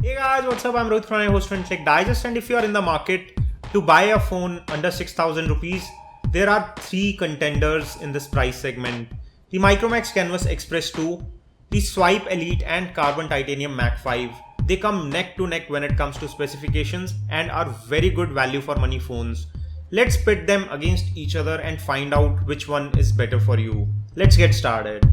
Hey guys, what's up? I'm Rohit from my host Tech Digest, and if you are in the market to buy a phone under 6,000 rupees, there are three contenders in this price segment: the Micromax Canvas Express 2, the Swipe Elite, and Carbon Titanium Mac 5. They come neck to neck when it comes to specifications and are very good value for money phones. Let's pit them against each other and find out which one is better for you. Let's get started.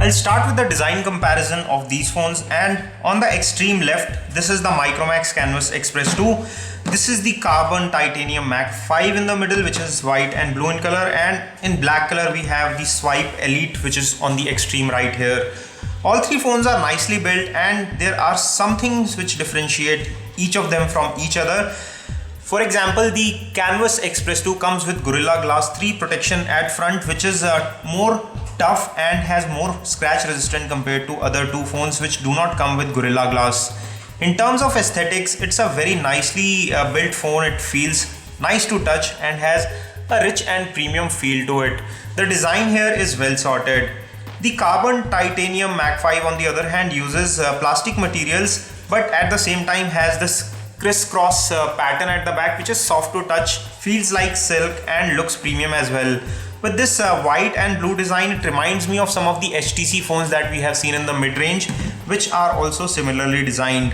I'll start with the design comparison of these phones, and on the extreme left, this is the Micromax Canvas Express 2. This is the Carbon Titanium Mac 5 in the middle, which is white and blue in color, and in black color we have the Swipe Elite, which is on the extreme right here. All three phones are nicely built, and there are some things which differentiate each of them from each other. For example, the Canvas Express 2 comes with Gorilla Glass 3 protection at front, which is more tough and has more scratch resistant compared to other two phones which do not come with Gorilla Glass. In terms of aesthetics, it's a very nicely built phone. It feels nice to touch and has a rich and premium feel to it. The design here is well sorted. The Carbon Titanium Mac 5 on the other hand uses plastic materials, but at the same time has this crisscross pattern at the back, which is soft to touch, feels like silk, and looks premium as well. With this white and blue design, it reminds me of some of the HTC phones that we have seen in the mid-range, which are also similarly designed.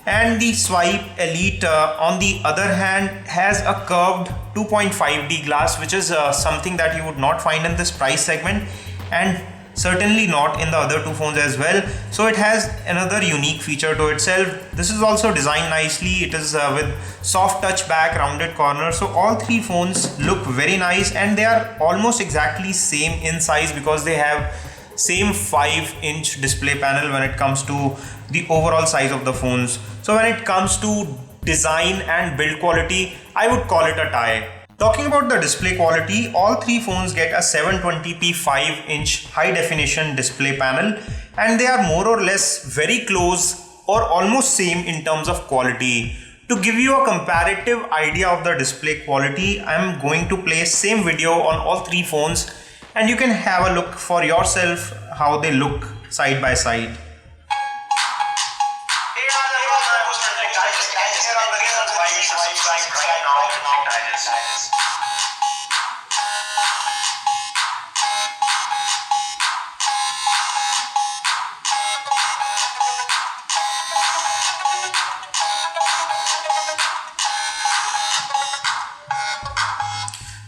And the Swipe Elite on the other hand has a curved 2.5D glass, which is something that you would not find in this price segment, and certainly not in the other two phones as well. So it has another unique feature to itself. This is also designed nicely. It is with soft touch back, rounded corners. So all three phones look very nice, and they are almost exactly same in size because they have same 5-inch display panel when it comes to the overall size of the phones. So when it comes to design and build quality, I would call it a tie. Talking about the display quality, all three phones get a 720p 5-inch high definition display panel, and they are more or less very close or almost same in terms of quality. To give you a comparative idea of the display quality, I am going to play same video on all three phones, and you can have a look for yourself how they look side by side.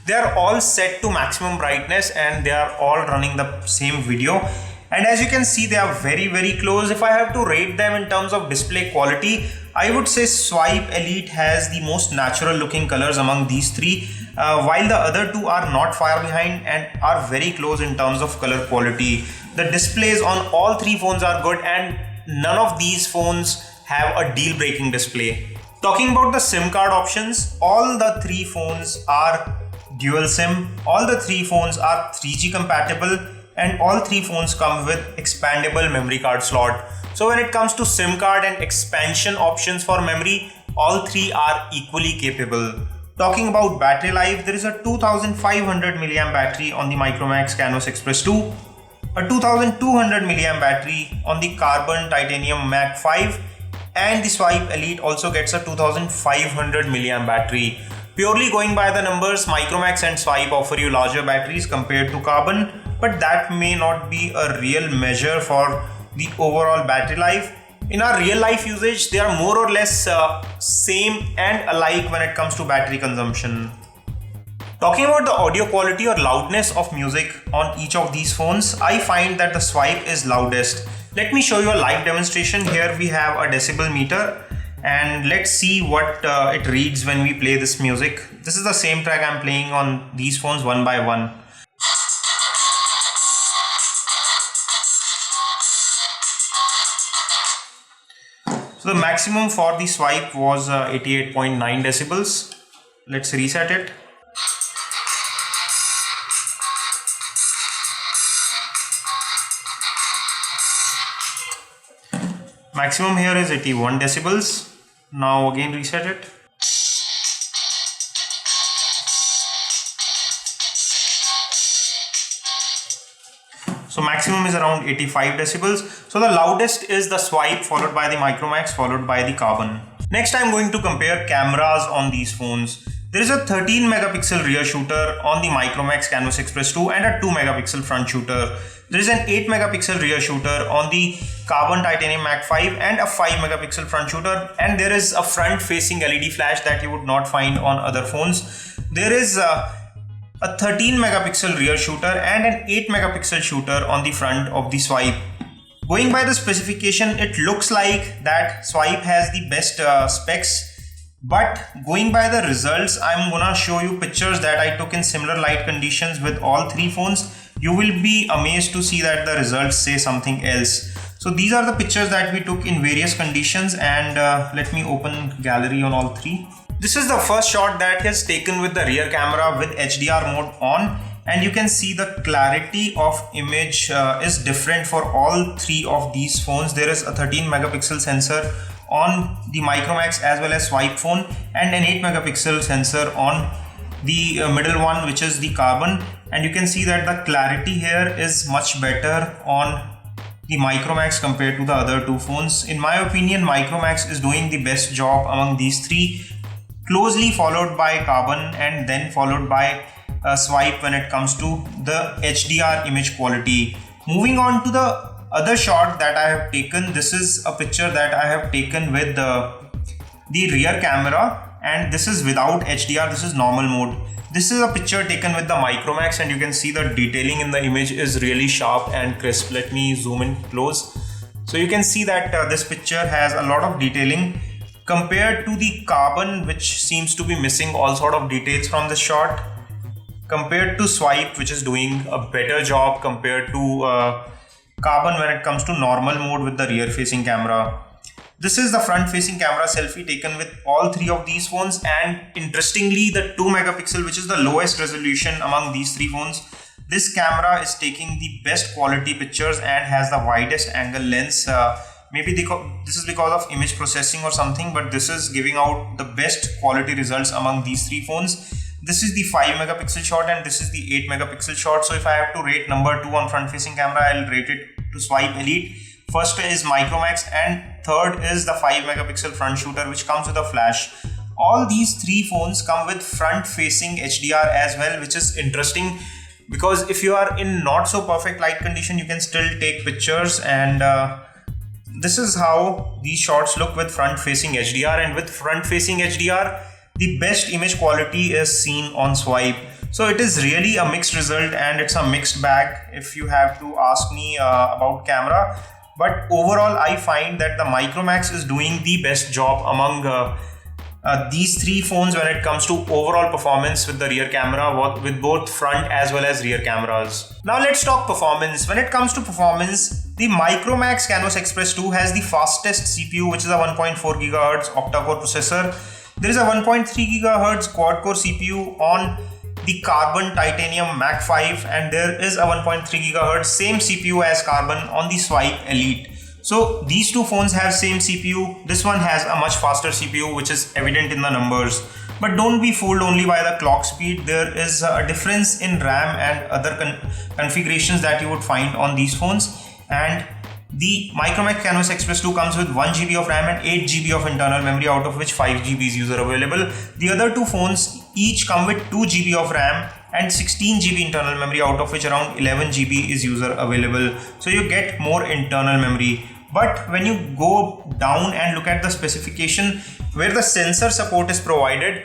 They are all set to maximum brightness, and they are all running the same video, and as you can see, they are very close. If I have to rate them in terms of display quality, I would say Swipe Elite has the most natural looking colors among these three, while the other two are not far behind and are very close in terms of color quality. The displays on all three phones are good, and none of these phones have a deal-breaking display. Talking about the SIM card options, all the three phones are dual SIM, all the three phones are 3G compatible, and all three phones come with expandable memory card slot. So when it comes to SIM card and expansion options for memory, all three are equally capable. Talking about battery life, there is a 2500 mAh battery on the Micromax Canvas Express 2, a 2200 mAh battery on the Carbon Titanium Mac 5, and the Swipe Elite also gets a 2500 mAh battery. Purely going by the numbers, Micromax and Swipe offer you larger batteries compared to Carbon, but that may not be a real measure for the overall battery life. In our real life usage, they are more or less same and alike when it comes to battery consumption. Talking about the audio quality or loudness of music on each of these phones, I find that the Swipe is loudest. Let me show you a live demonstration. Here we have a decibel meter, and let's see what it reads when we play this music. This is the same track I'm playing on these phones one by one. So the maximum for the Swipe was 88.9 decibels. Let's reset it. Maximum here is 81 decibels. Now again reset it. So maximum is around 85 decibels. So the loudest is the Swipe, followed by the Micromax, followed by the Carbon. Next, I'm going to compare cameras on these phones. There is a 13 megapixel rear shooter on the Micromax Canvas Express 2 and a 2 megapixel front shooter. There is an 8 megapixel rear shooter on the Carbon Titanium Mac 5 and a 5 megapixel front shooter, and there is a front facing LED flash that you would not find on other phones. There is a 13 megapixel rear shooter and an 8 megapixel shooter on the front of the Swipe. Going by the specification, it looks like that Swipe has the best specs. But going by the results, I'm gonna show you pictures that I took in similar light conditions with all three phones. You will be amazed to see that the results say something else. So these are the pictures that we took in various conditions, and let me open gallery on all three. This is the first shot that is taken with the rear camera with HDR mode on, and you can see the clarity of image is different for all three of these phones. There is a 13 megapixel sensor on the Micromax as well as Swipe phone, and an 8 megapixel sensor on the middle one, which is the Carbon, and you can see that the clarity here is much better on the Micromax compared to the other two phones. In my opinion, Micromax is doing the best job among these three, closely followed by Carbon and then followed by Swipe when it comes to the HDR image quality. Moving on to the other shot that I have taken, this is a picture that I have taken with the rear camera, and this is without HDR, this is normal mode. This is a picture taken with the Micromax, and you can see the detailing in the image is really sharp and crisp. Let me zoom in close. So you can see that this picture has a lot of detailing compared to the Carbon, which seems to be missing all sort of details from this shot, compared to Swipe, which is doing a better job compared to Carbon when it comes to normal mode with the rear facing camera. This is the front facing camera selfie taken with all three of these phones, and interestingly the 2 megapixel, which is the lowest resolution among these three phones, this camera is taking the best quality pictures and has the widest angle lens. Maybe this is because of image processing or something, but this is giving out the best quality results among these three phones. This is the 5 megapixel shot and this is the 8 megapixel shot. So if I have to rate number 2 on front facing camera, I'll rate it to Swipe Elite. First is Micromax and third is the 5 megapixel front shooter, which comes with a flash. All these three phones come with front facing HDR as well, which is interesting because if you are in not so perfect light condition, you can still take pictures, and this is how these shots look with front facing HDR. And with front facing HDR, the best image quality is seen on Swipe. So it is really a mixed result and it's a mixed bag if you have to ask me about camera. But overall, I find that the Micromax is doing the best job among these three phones when it comes to overall performance with the rear camera, with both front as well as rear cameras. Now let's talk performance. When it comes to performance, the Micromax Canvas Express 2 has the fastest CPU, which is a 1.4 GHz octa-core processor. There is a 1.3 GHz quad-core CPU on the Carbon Titanium Mac 5, and there is a 1.3 GHz same CPU as Carbon on the Swipe Elite. So these two phones have same CPU. This one has a much faster CPU, which is evident in the numbers. But don't be fooled only by the clock speed. There is a difference in RAM and other configurations that you would find on these phones. And the Micromax Canvas Express 2 comes with 1 GB of RAM and 8 GB of internal memory, out of which 5 GB is user available. The other two phones each come with 2 GB of RAM and 16 GB internal memory, out of which around 11 GB is user available. So you get more internal memory. But when you go down and look at the specification where the sensor support is provided,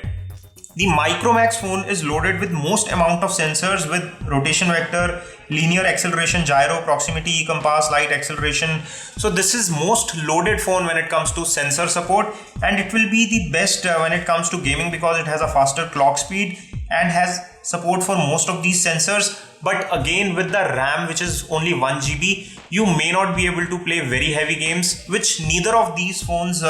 the Micromax phone is loaded with most amount of sensors with rotation vector, linear acceleration, gyro, proximity, e-compass, light acceleration. So this is most loaded phone when it comes to sensor support, and it will be the best when it comes to gaming because it has a faster clock speed and has support for most of these sensors. But again, with the RAM, which is only 1 GB, you may not be able to play very heavy games, which neither of these phones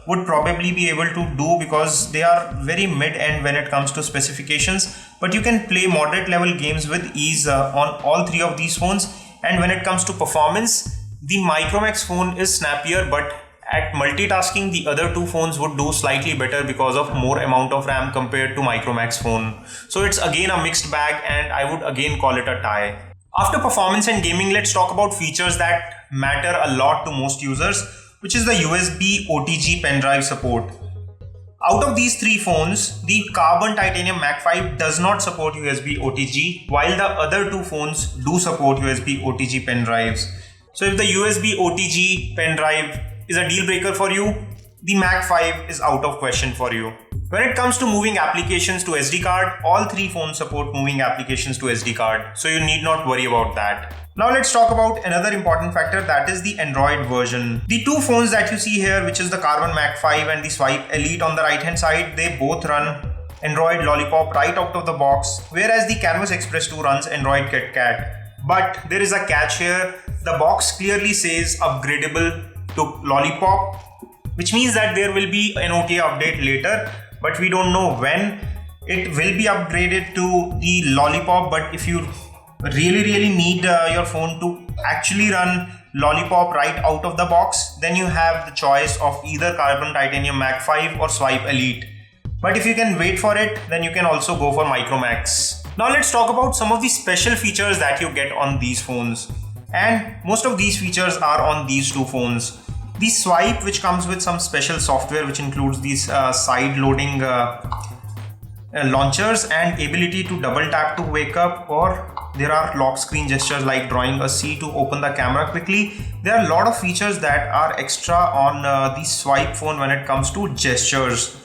would probably be able to do because they are very mid-end when it comes to specifications. But you can play moderate level games with ease on all three of these phones. And when it comes to performance, the Micromax phone is snappier, but at multitasking, the other two phones would do slightly better because of more amount of RAM compared to Micromax phone. So it's again a mixed bag, and I would again call it a tie. After performance and gaming, let's talk about features that matter a lot to most users, which is the USB OTG pen drive support. Out of these three phones, the Carbon Titanium Mac 5 does not support USB OTG, while the other two phones do support USB OTG pen drives. So if the USB OTG pen drive is a deal breaker for you, the Mac 5 is out of question for you. When it comes to moving applications to SD card, all three phones support moving applications to SD card, so you need not worry about that. Now let's talk about another important factor, that is the Android version. The two phones that you see here, which is the Carbon Mac 5 and the Swipe Elite on the right hand side, they both run Android Lollipop right out of the box, whereas the Canvas Express 2 runs Android KitKat. But there is a catch here. The box clearly says upgradable to Lollipop, which means that there will be an OTA update later, but we don't know when it will be upgraded to the Lollipop. But if you really need your phone to actually run Lollipop right out of the box, then you have the choice of either Carbon Titanium Mac 5 or Swipe Elite. But if you can wait for it, then you can also go for Micromax. Now let's talk about some of the special features that you get on these phones. And most of these features are on these two phones. The Swipe, which comes with some special software which includes these side loading launchers and ability to double tap to wake up, or there are lock screen gestures like drawing a C to open the camera quickly. There are a lot of features that are extra on the Swipe phone when it comes to gestures.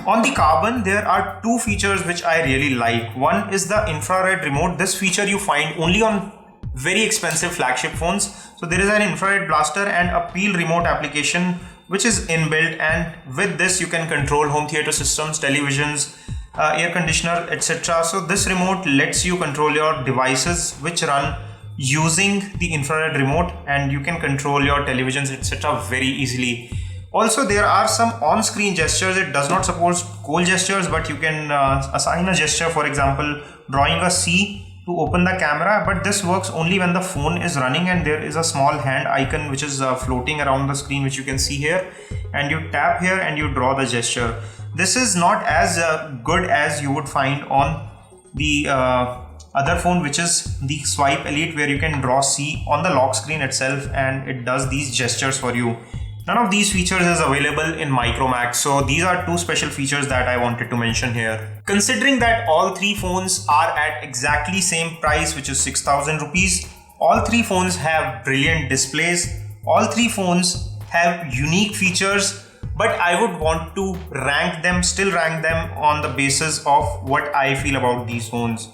On the Carbon, there are two features which I really like. One is the infrared remote. This feature you find only on very expensive flagship phones. So there is an infrared blaster and a peel remote application which is inbuilt, and with this you can control home theater systems, televisions, air conditioner, etc. So this remote lets you control your devices which run using the infrared remote, and you can control your televisions, etc. very easily. Also, there are some on-screen gestures. It does not support cold gestures, but you can assign a gesture, for example drawing a C to open the camera, but this works only when the phone is running and there is a small hand icon which is floating around the screen, which you can see here, and you tap here and you draw the gesture. This is not as good as you would find on the other phone, which is the Swipe Elite, where you can draw C on the lock screen itself and it does these gestures for you. None of these features is available in Micromax, so these are two special features that I wanted to mention here. Considering that all three phones are at exactly same price, which is 6,000 rupees, all three phones have brilliant displays, all three phones have unique features, but I would want to still rank them on the basis of what I feel about these phones.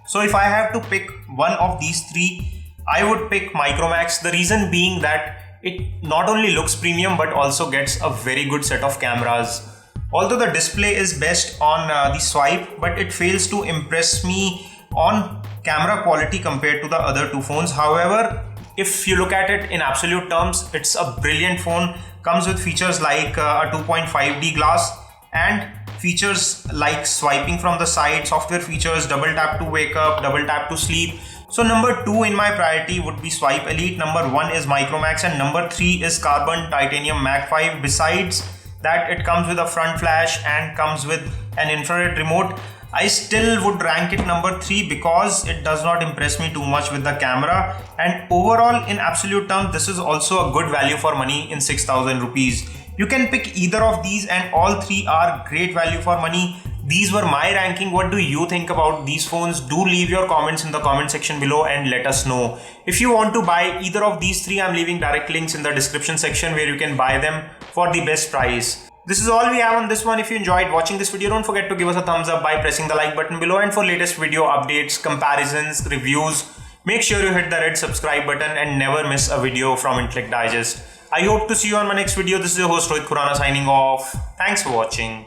So if I have to pick one of these three, I would pick Micromax. The reason being that it not only looks premium but also gets a very good set of cameras. Although the display is best on the Swipe, but it fails to impress me on camera quality compared to the other two phones. However, if you look at it in absolute terms, it's a brilliant phone. Comes with features like a 2.5D glass and features like swiping from the side, software features, double tap to wake up, double tap to sleep. So number 2 in my priority would be Swipe Elite, number 1 is Micromax, and number 3 is Carbon Titanium Mac 5. Besides that, it comes with a front flash and comes with an infrared remote. I still would rank it number 3 because it does not impress me too much with the camera, and overall in absolute terms this is also a good value for money in 6,000 rupees. You can pick either of these and all three are great value for money. These were my ranking. What do you think about these phones? Do leave your comments in the comment section below and let us know. If you want to buy either of these three, I'm leaving direct links in the description section where you can buy them for the best price. This is all we have on this one. If you enjoyed watching this video, don't forget to give us a thumbs up by pressing the like button below, and for latest video updates, comparisons, reviews, make sure you hit the red subscribe button and never miss a video from Intellect Digest. I hope to see you on my next video. This is your host Rohit Khurana signing off. Thanks for watching.